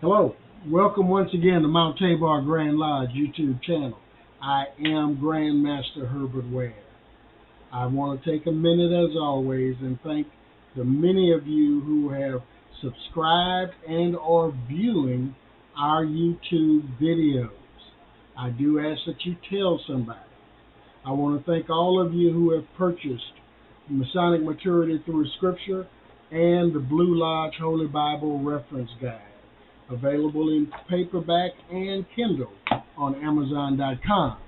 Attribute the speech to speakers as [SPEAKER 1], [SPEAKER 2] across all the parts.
[SPEAKER 1] Hello, welcome once again to Mount Tabor Grand Lodge YouTube channel. I am Grandmaster Herbert Ware. I want to take a minute as always and thank the many of you who have subscribed and are viewing our YouTube videos. I do ask that you tell somebody. I want to thank all of you who have purchased Masonic Maturity Through Scripture and the Blue Lodge Holy Bible Reference Guide, available in paperback and Kindle on Amazon.com.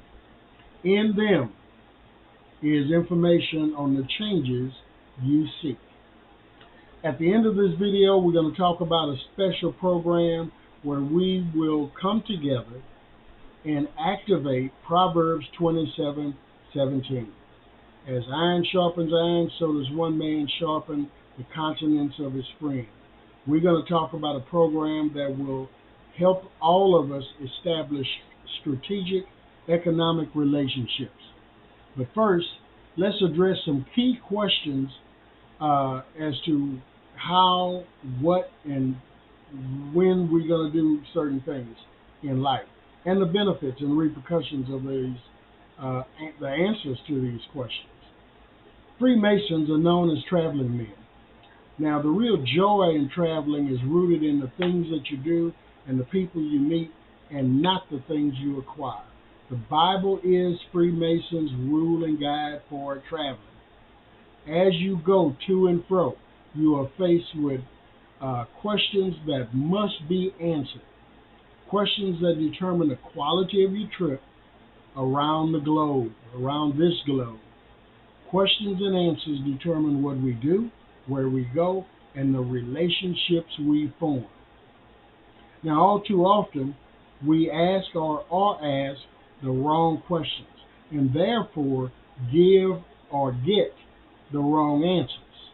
[SPEAKER 1] In them is information on the changes you seek. At the end of this video, we're going to talk about a special program where we will come together and activate Proverbs 27:17. As iron sharpens iron, so does one man sharpen the countenance of his friend. We're going to talk about a program that will help all of us establish strategic economic relationships. But first, let's address some key questions as to how, what, and when we're going to do certain things in life, and the benefits and repercussions of the answers to these questions. Freemasons are known as traveling men. Now, the real joy in traveling is rooted in the things that you do and the people you meet, and not the things you acquire. The Bible is Freemasons' rule and guide for traveling. As you go to and fro, you are faced with questions that must be answered. Questions that determine the quality of your trip around the globe, around this globe. Questions and answers determine what we do, where we go, and the relationships we form. Now, all too often, we ask or are asked the wrong questions, and therefore give or get the wrong answers.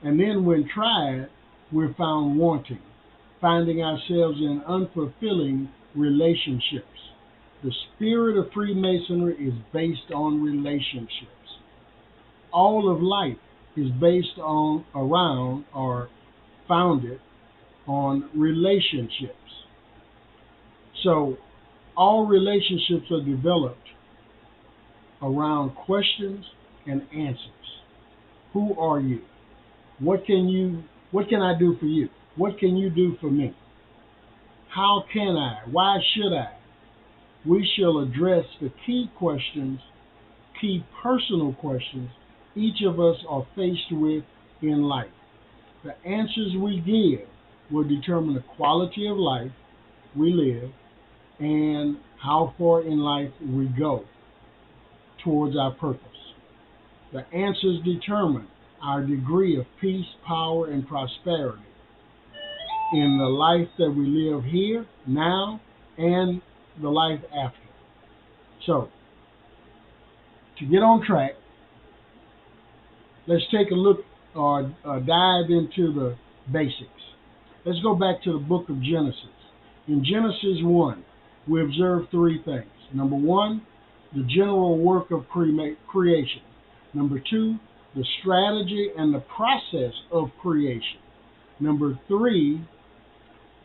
[SPEAKER 1] And then when tried, we're found wanting, finding ourselves in unfulfilling relationships. The spirit of Freemasonry is based on relationships. All of life is based on, around, or founded on relationships. So all relationships are developed around questions and answers. Who are you? What can I do for you? What can you do for me? How can I? Why should I? We shall address the key questions, key personal questions each of us are faced with in life. The answers we give will determine the quality of life we live and how far in life we go towards our purpose. The answers determine our degree of peace, power, and prosperity in the life that we live here, now, and the life after. So, to get on track, let's take a look or dive into the basics. Let's go back to the book of Genesis. In Genesis 1, we observe three things. Number one, the general work of creation. Number two, the strategy and the process of creation. Number three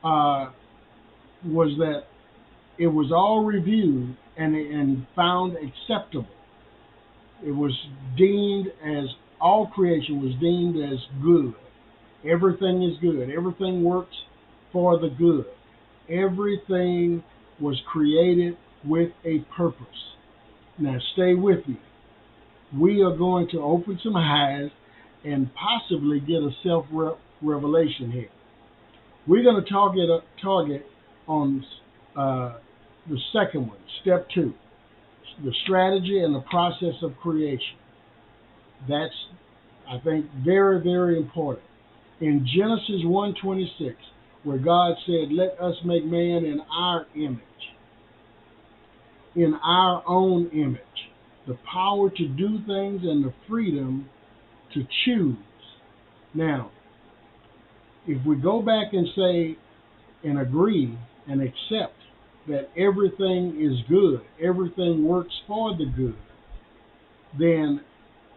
[SPEAKER 1] was that it was all reviewed and found acceptable. It was deemed as, all creation was deemed as good. Everything is good. Everything works for the good. Everything was created with a purpose. Now stay with me. We are going to open some eyes and possibly get a self-revelation here. We're going to target on the second one, step 2, the strategy and the process of creation. That's, I think, very, very important. In Genesis 1:26, where God said, "Let us make man in our image," in our own image, the power to do things and the freedom to choose. Now, if we go back and say and agree and accept that everything is good, everything works for the good, then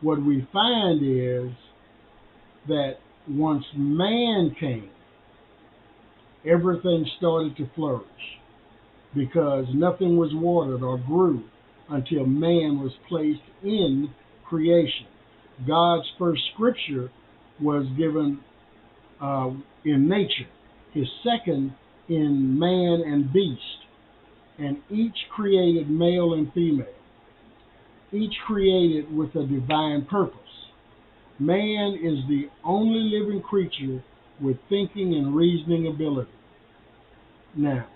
[SPEAKER 1] what we find is that once man came, everything started to flourish because nothing was watered or grew until man was placed in creation. God's first scripture was given in nature, his second in man and beast, and each created male and female, each created with a divine purpose. Man is the only living creature with thinking and reasoning ability. Now,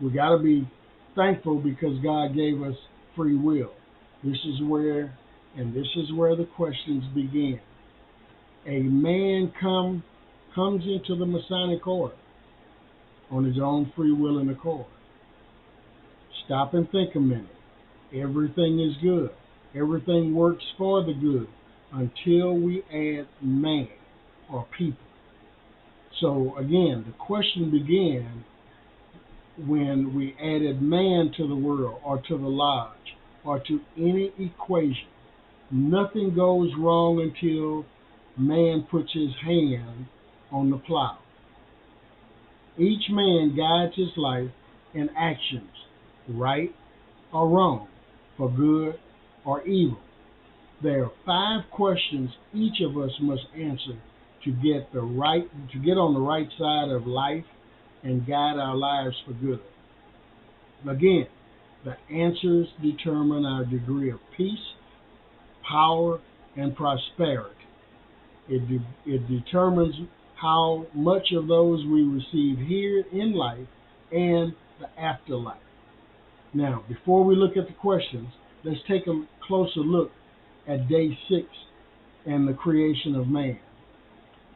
[SPEAKER 1] we got to be thankful because God gave us free will. This is where the questions begin. A man comes into the Masonic order on his own free will and accord. Stop and think a minute. Everything is good. Everything works for the good until we add man or people. So again, the question began when we added man to the world or to the lodge or to any equation. Nothing goes wrong until man puts his hand on the plow. Each man guides his life and actions, right or wrong, for good or evil. There are 5 questions each of us must answer to get on the right side of life and guide our lives for good. Again, the answers determine our degree of peace, power, and prosperity. It determines how much of those we receive here in life and the afterlife. Now, before we look at the questions, let's take a closer look at day 6 and the creation of man.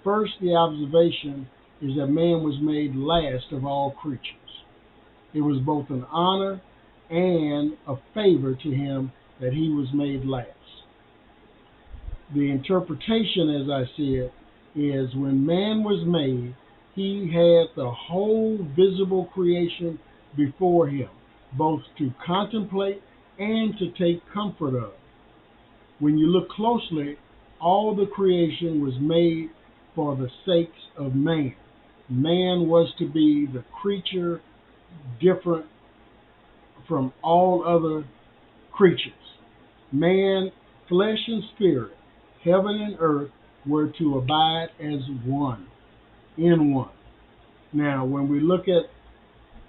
[SPEAKER 1] First, the observation is that man was made last of all creatures. It was both an honor and a favor to him that he was made last. The interpretation, as I see it, is when man was made, he had the whole visible creation before him, both to contemplate and to take comfort of. When you look closely, all the creation was made for the sakes of man. Man was to be the creature different from all other creatures. Man, flesh and spirit, heaven and earth were to abide as one, in one. Now, when we look at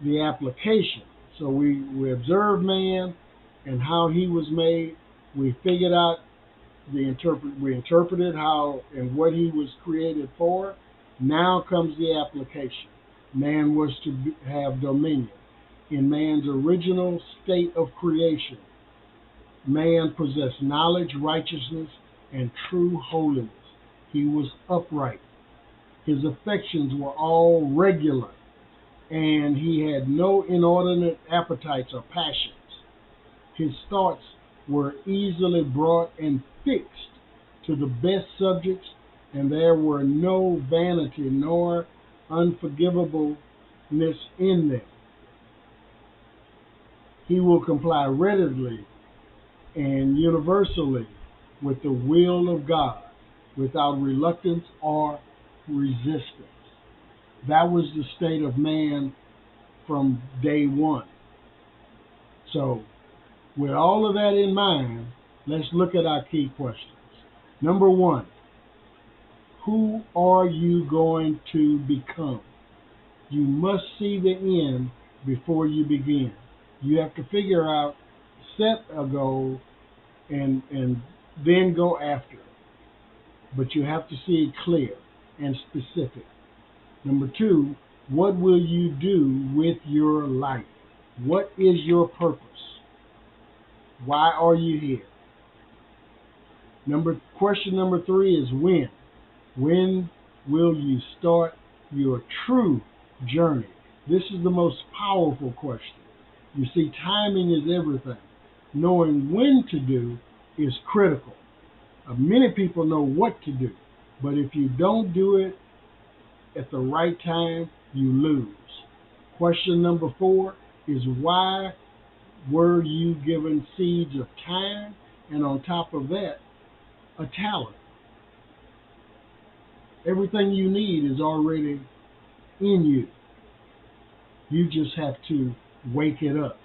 [SPEAKER 1] the application, so we observe man and how he was made, we figured out we interpreted how and what he was created for. Now comes the application. Man was to have dominion. In man's original state of creation, man possessed knowledge, righteousness, and true holiness. He was upright. His affections were all regular, and he had no inordinate appetites or passions. His thoughts were easily brought and fixed to the best subjects, and there were no vanity nor unforgivableness in them. He will comply readily and universally with the will of God without reluctance or resistance. That was the state of man from day one. So, with all of that in mind, let's look at our key questions. Number 1, who are you going to become? You must see the end before you begin. You have to figure out, set a goal, and then go after it. But you have to see it clear and specific. Number 2, what will you do with your life? What is your purpose? Why are you here? Question number 3 is when. When will you start your true journey? This is the most powerful question. You see, timing is everything. Knowing when to do is critical. Many people know what to do, but if you don't do it at the right time, you lose. Question number 4 is why were you given seeds of time, and on top of that, a talent? Everything you need is already in you. You just have to wake it up.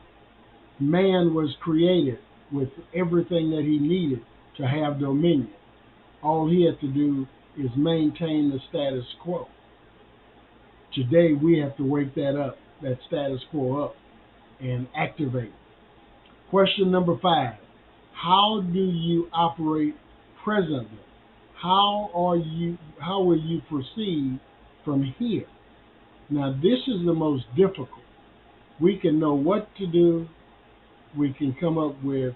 [SPEAKER 1] Man was created with everything that he needed to have dominion. All he had to do is maintain the status quo. Today we have to wake that status quo up, and activate. Question number 5. How do you operate presently? How will you proceed from here? Now this is the most difficult. We can know what to do, we can come up with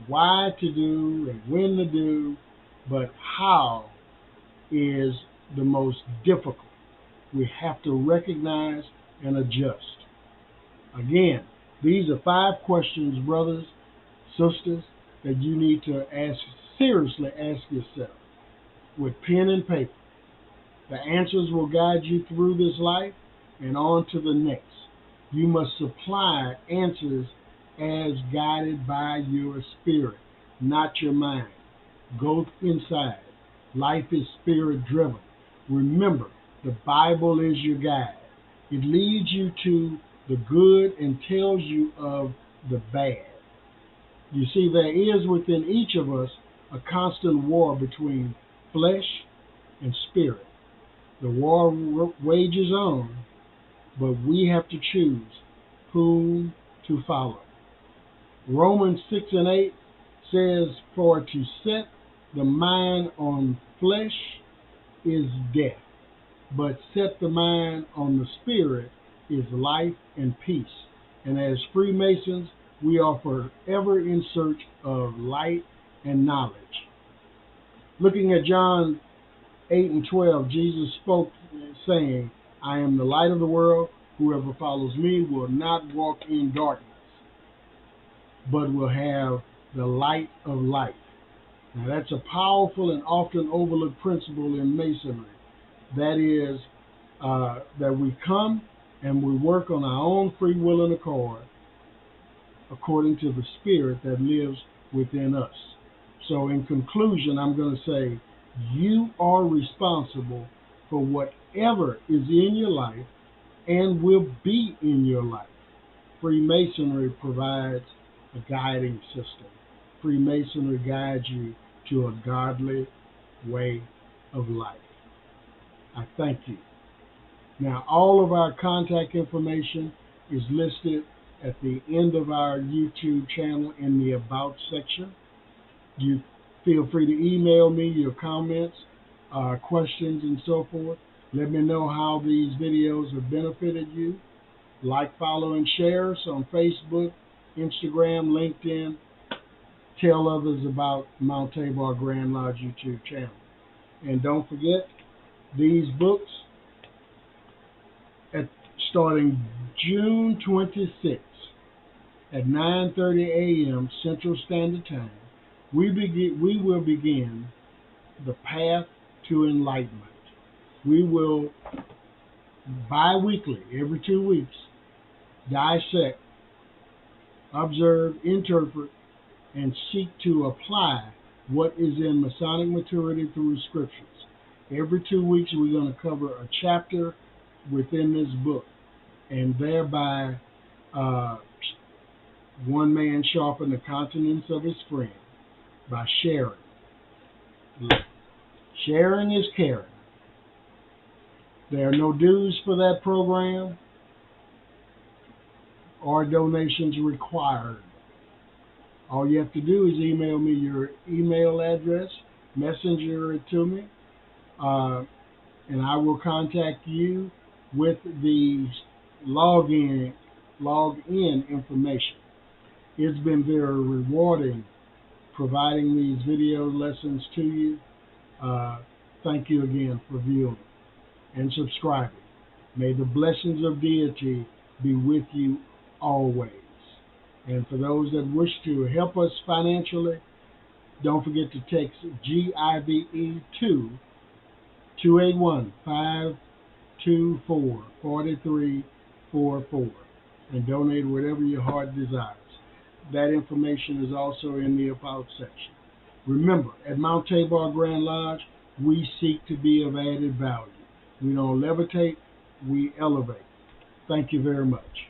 [SPEAKER 1] why to do and when to do, but how is the most difficult. We have to recognize and adjust. Again, these are 5 questions, brothers, sisters, that you need to seriously ask yourself with pen and paper. The answers will guide you through this life and on to the next. You must supply answers as guided by your spirit, not your mind. Go inside. Life is spirit driven. Remember, the Bible is your guide. It leads you to the good and tells you of the bad. You see, there is within each of us a constant war between flesh and spirit. The war wages on, but we have to choose whom to follow. Romans 6 and 8 says, "For to set the mind on flesh is death, but set the mind on the spirit is life and peace." And as Freemasons, we are forever in search of light and knowledge. Looking at John 8 and 12, Jesus spoke saying, "I am the light of the world. Whoever follows me will not walk in darkness, but will have the light of life." Now that's a powerful and often overlooked principle in Masonry. That is, that we come and we work on our own free will and accord according to the spirit that lives within us. So in conclusion, I'm going to say, you are responsible for whatever is in your life and will be in your life. Freemasonry provides a guiding system. Freemasonry guides you to a godly way of life. I thank you. Now, all of our contact information is listed at the end of our YouTube channel in the About section. You feel free to email me your comments, questions, and so forth. Let me know how these videos have benefited you. Like, follow, and share us on Facebook, Instagram, LinkedIn. Tell others about Mount Tabor Grand Lodge YouTube channel. And don't forget, these books, starting June 26th at 9:30 a.m. Central Standard Time, we will begin the path to enlightenment. We will bi-weekly, every 2 weeks, dissect, observe, interpret, and seek to apply what is in Masonic maturity through scriptures. Every 2 weeks we're going to cover a chapter within this book, and thereby one man sharpen the countenance of his friend by sharing. Sharing is caring. There are no dues for that program or donations required. All you have to do is email me your email address, messenger it to me, and I will contact you with the login information. It's been very rewarding providing these video lessons to you. Thank you again for viewing and subscribing. May the blessings of deity be with you always. And for those that wish to help us financially, don't forget to text GIVE to 281-524-4344 and donate whatever your heart desires. That information is also in the About section. Remember, at Mount Tabor Grand Lodge, we seek to be of added value. We don't levitate, we elevate. Thank you very much.